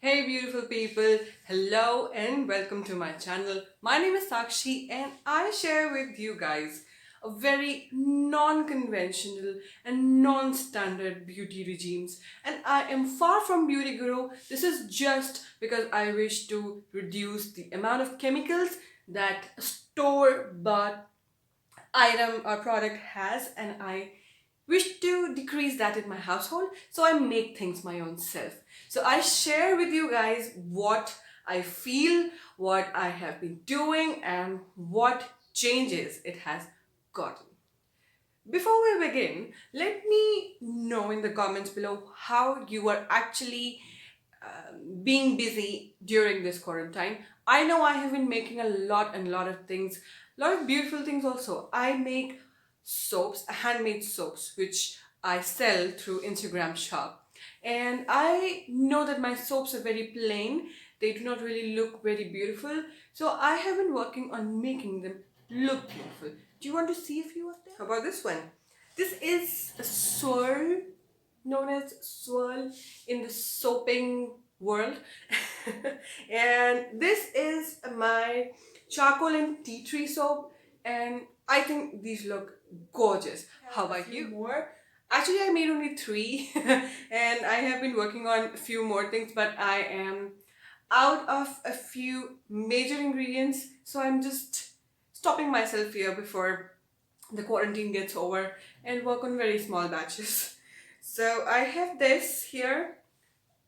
Hey beautiful people, hello and welcome to my channel. My name is Sakshi and I share with you guys a very non-conventional and non-standard beauty regimes, and I am far from beauty guru. This is just because I wish to reduce the amount of chemicals that a store-bought item or product has, and I wish to decrease that in my household, so I make things my own self. So I share with you guys what I feel, what I have been doing, and what changes it has gotten. Before we begin, let me know in the comments below how you are actually being busy during this quarantine. I know I have been making a lot of things, a lot of beautiful things also. I make soaps, handmade soaps, which I sell through Instagram shop. And I know that my soaps are very plain. They do not really look very beautiful. So I have been working on making them look beautiful. Do you want to see a few of them? How about this one? This is a swirl, known as swirl in the soaping world. And this is my charcoal and tea tree soap, and I think these look gorgeous. How about you? More? Actually, I made only three and I have been working on a few more things, but I am out of a few major ingredients, so I'm just stopping myself here before the quarantine gets over and work on very small batches. So I have this here.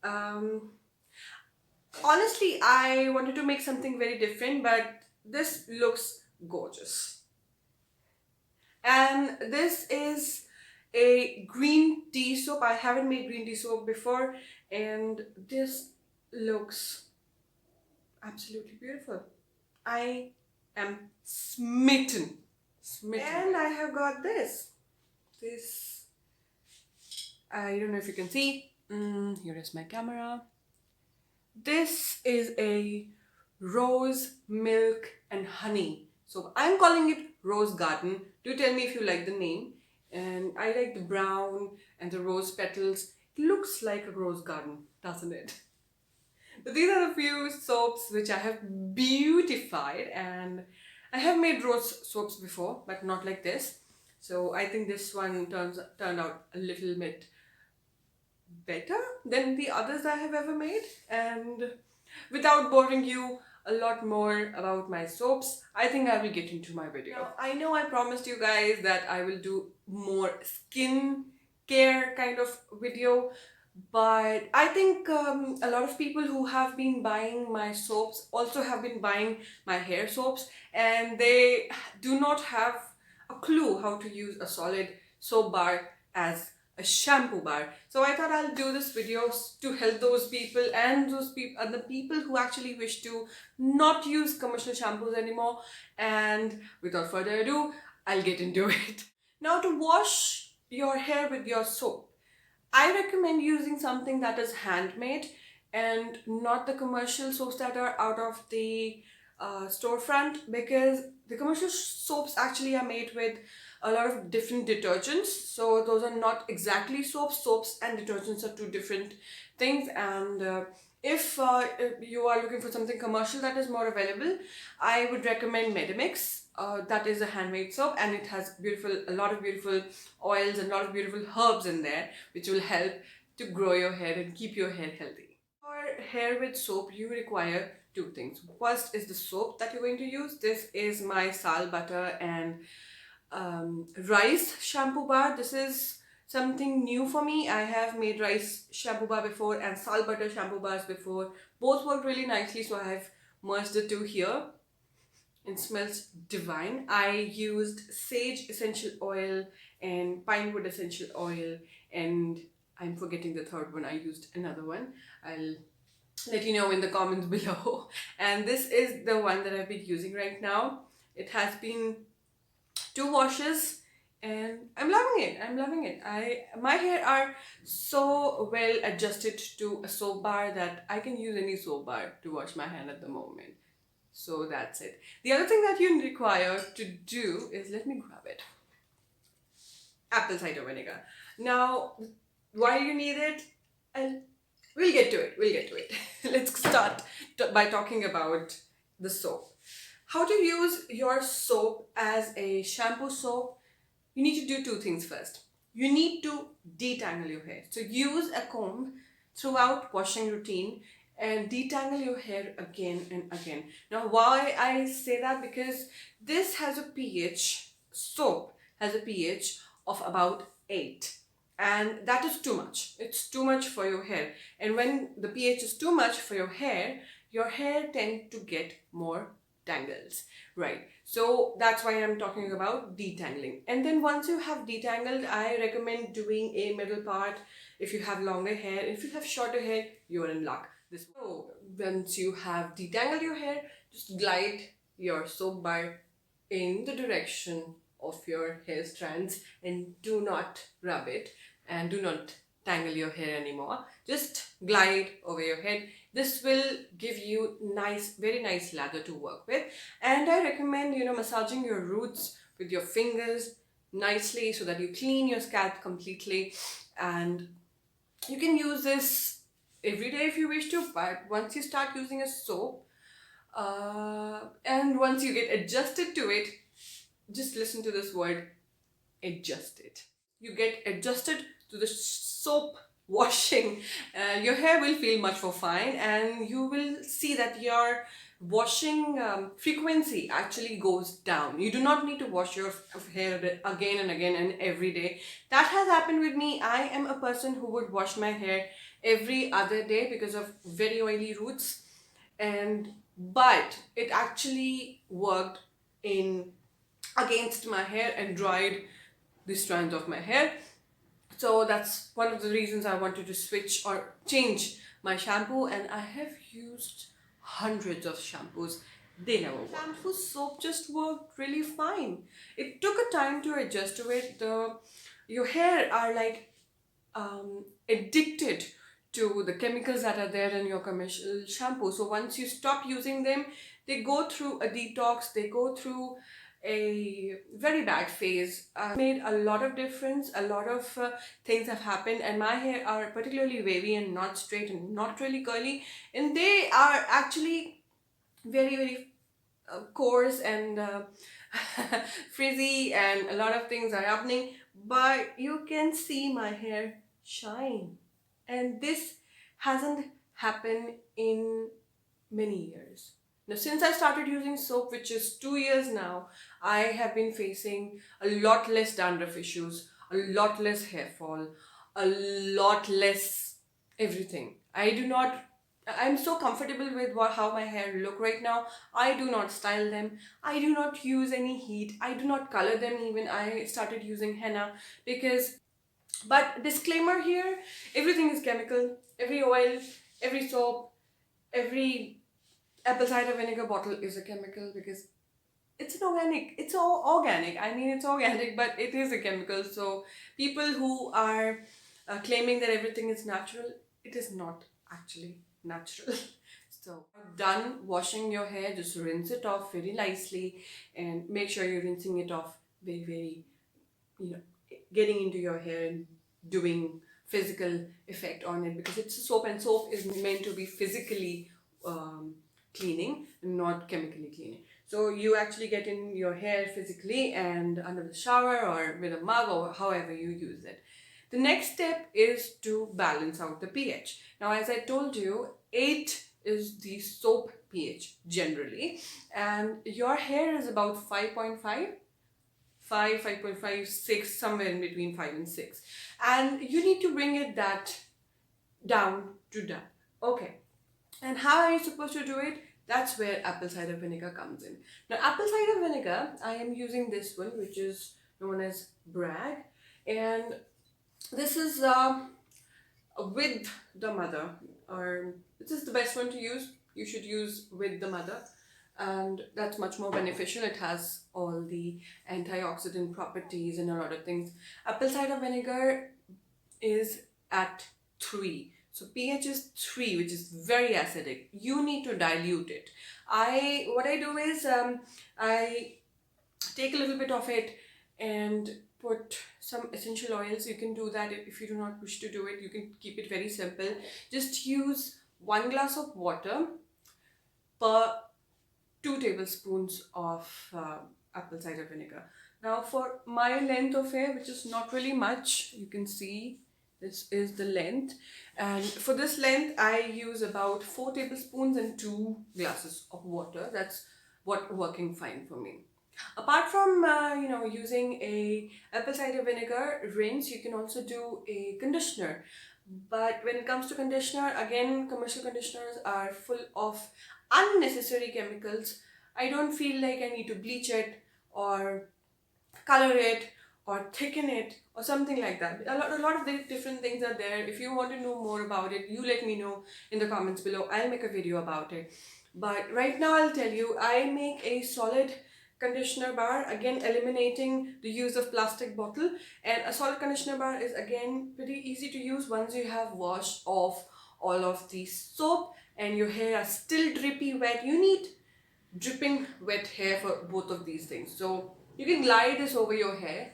Um, Honestly, I wanted to make something very different, but this looks gorgeous. And this is a green tea soap. I haven't made green tea soap before, and this looks absolutely beautiful. I am smitten. Smitten. And I have got this. I don't know if you can see. Here is my camera. This is a rose, milk, and honey. So I'm calling it Rose Garden. Do tell me if you like the name. And I like the brown and the rose petals. It looks like a rose garden, doesn't it? So these are the few soaps which I have beautified, and I have made rose soaps before, but not like this. So I think this one turned out a little bit better than the others I have ever made. And without boring you a lot more about my soaps, I think I will get into my video. Now, I know I promised you guys that I will do more skin care kind of video, but I think a lot of people who have been buying my soaps also have been buying my hair soaps, and they do not have a clue how to use a solid soap bar as a shampoo bar. So I thought I'll do this video to help those people and the people who actually wish to not use commercial shampoos anymore. And without further ado, I'll get into it. Now, to wash your hair with your soap, I recommend using something that is handmade and not the commercial soaps that are out of the storefront, because the commercial soaps actually are made with a lot of different detergents. So those are not exactly soaps. Soaps and detergents are two different things. And if you are looking for something commercial that is more available, I would recommend Medimix. That is a handmade soap, and it has a lot of beautiful oils and a lot of beautiful herbs in there, which will help to grow your hair and keep your hair healthy. For hair with soap, you require two things. First is the soap that you're going to use. This is my sal butter and rice shampoo bar. This is something new for me. I have made rice shampoo bar before and sal butter shampoo bars before. Both work really nicely, so I have merged the two here. It smells divine. I used sage essential oil and pinewood essential oil, and I'm forgetting the third one. I used another one. I'll let you know in the comments below. And this is the one that I've been using right now. It has been 2 washes and I'm loving it. My hair are so well adjusted to a soap bar that I can use any soap bar to wash my hand at the moment. So that's it. The other thing that you require to do is, let me grab it, apple cider vinegar. Now, why you need it? And we'll get to it. by talking about the soap. How to use your soap as a shampoo soap? You need to do two things first. You need to detangle your hair. So use a comb throughout washing routine and detangle your hair again and again. Now why I say that? Because this has a pH, soap has a pH of about 8, and that is too much. It's too much for your hair, and when the pH is too much for your hair tend to get more tangles, right? So that's why I'm talking about detangling. And then once you have detangled, I recommend doing a middle part. If you have longer hair, if you have shorter hair, you're in luck. So once you have detangled your hair, just glide your soap bar in the direction of your hair strands and do not rub it and do not tangle your hair anymore. Just glide over your head. This will give you nice, very nice lather to work with. And I recommend, massaging your roots with your fingers nicely so that you clean your scalp completely. And you can use this every day if you wish to, but once you start using a soap, and once you get adjusted to it, just listen to this word, adjusted. You get adjusted to the soap washing, your hair will feel much more fine, and you will see that your washing frequency actually goes down. You do not need to wash your hair again and again and every day. That has happened with me. I am a person who would wash my hair every other day because of very oily roots, but it actually worked in against my hair and dried the strands of my hair. So that's one of the reasons I wanted to switch or change my shampoo, and I have used hundreds of shampoos. They never work. Shampoo soap just worked really fine. It took a time to adjust to it. Your hair are like addicted to the chemicals that are there in your commercial shampoo. So once you stop using them, they go through a detox, they go through a very bad phase. Made a lot of difference. A lot of things have happened, and my hair are particularly wavy and not straight and not really curly, and they are actually very, very coarse and frizzy, and a lot of things are happening, but you can see my hair shine, and this hasn't happened in many years. Now, since I started using soap, which is 2 years now, I have been facing a lot less dandruff issues, a lot less hair fall, a lot less everything. I'm so comfortable with how my hair look right now. I do not style them. I do not use any heat. I do not color them even. I started using henna but disclaimer here, everything is chemical. Every oil, every soap, every apple cider vinegar bottle is a chemical because it's all organic. I mean, it's organic, but it is a chemical. So people who are claiming that everything is natural, it is not actually natural. So done washing your hair, just rinse it off very nicely and make sure you're rinsing it off very, very, getting into your hair and doing physical effect on it, because it's a soap, and soap is meant to be physically cleaning, not chemically cleaning. So you actually get in your hair physically and under the shower or with a mug or however you use it. The next step is to balance out the pH. Now, as I told you, 8 is the soap pH generally, and your hair is about 5.5, 5.5, 6, somewhere in between 5 and 6. And you need to bring it down to that. Okay. And how are you supposed to do it? That's where apple cider vinegar comes in. Now, apple cider vinegar, I am using this one, which is known as Bragg. And this is with the mother, or this is the best one to use. You should use with the mother, and that's much more beneficial. It has all the antioxidant properties and a lot of things. Apple cider vinegar is at 3. So pH is 3, which is very acidic. You need to dilute it. What I do is I take a little bit of it and put some essential oils. You can do that if you do not wish to do it. You can keep it very simple. Just use 1 glass of water, per 2 tablespoons of apple cider vinegar. Now for my length of hair, which is not really much, you can see this is the length, and for this length I use about 4 tablespoons and 2 glasses of water. That's what working fine for me. Apart from using a apple cider vinegar rinse, you can also do a conditioner. But when it comes to conditioner, again, commercial conditioners are full of unnecessary chemicals. I don't feel like I need to bleach it or color it or thicken it or something like that. A lot of the different things are there. If you want to know more about it, you let me know in the comments below. I'll make a video about it. But right now I'll tell you, I make a solid conditioner bar, again eliminating the use of plastic bottle. And a solid conditioner bar is again pretty easy to use once you have washed off all of the soap and your hair are still drippy wet. You need dripping wet hair for both of these things. So you can glide this over your hair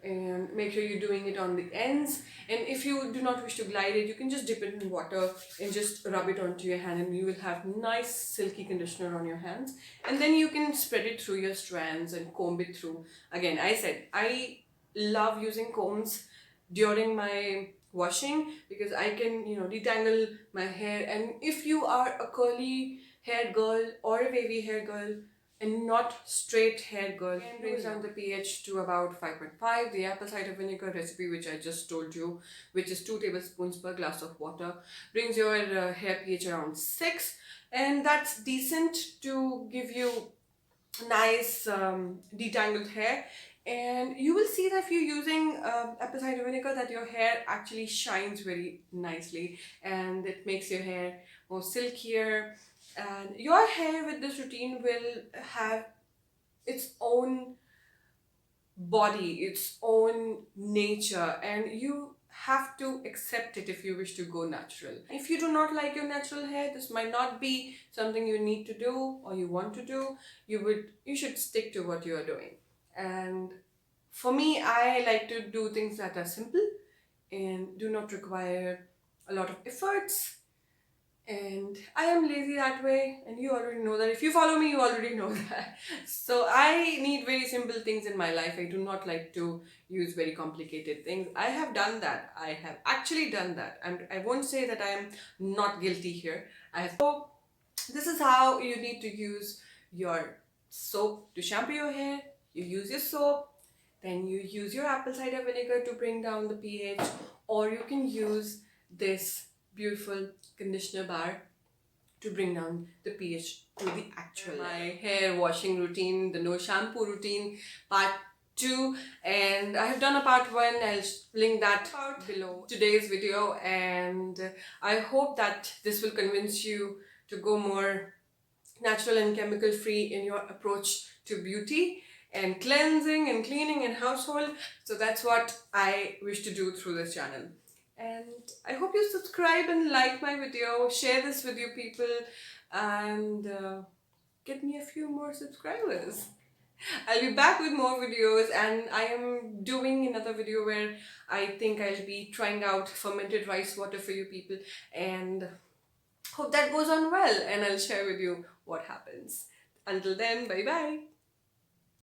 and make sure you're doing it on the ends. And if you do not wish to glide it, you can just dip it in water and just rub it onto your hand, and you will have nice silky conditioner on your hands. And then you can spread it through your strands and comb it through. Again, I said I love using combs during my washing because I can detangle my hair. And if you are a curly hair girl or a wavy hair girl and not straight hair girl, and brings down the pH to about 5.5. The apple cider vinegar recipe, which I just told you, which is 2 tablespoons per glass of water, brings your hair pH around 6, and that's decent to give you nice detangled hair. And you will see that if you're using apple cider vinegar, that your hair actually shines very nicely and it makes your hair more silkier. And your hair with this routine will have its own body, its own nature, and you have to accept it if you wish to go natural. If you do not like your natural hair, this might not be something you need to do or you want to do. You should stick to what you are doing. And for me, I like to do things that are simple and do not require a lot of efforts. And I am lazy that way, and you already know that. If you follow me, you already know that. So I need very simple things in my life. I do not like to use very complicated things. I have done that. I have actually done that. And I won't say that I am not guilty here. So this is how you need to use your soap to shampoo your hair. You use your soap, then you use your apple cider vinegar to bring down the pH, or you can use this beautiful conditioner bar to bring down the pH to the actual my hair washing routine, the no shampoo routine, part 2. And I have done a part 1. I'll link that below today's video, and I hope that this will convince you to go more natural and chemical free in your approach to beauty and cleansing and cleaning and household. So that's what I wish to do through this channel. And I hope you subscribe and like my video, share this with your people, and get me a few more subscribers. I'll be back with more videos, and I am doing another video where I think I'll be trying out fermented rice water for you people, and hope that goes on well, and I'll share with you what happens. Until then, bye bye.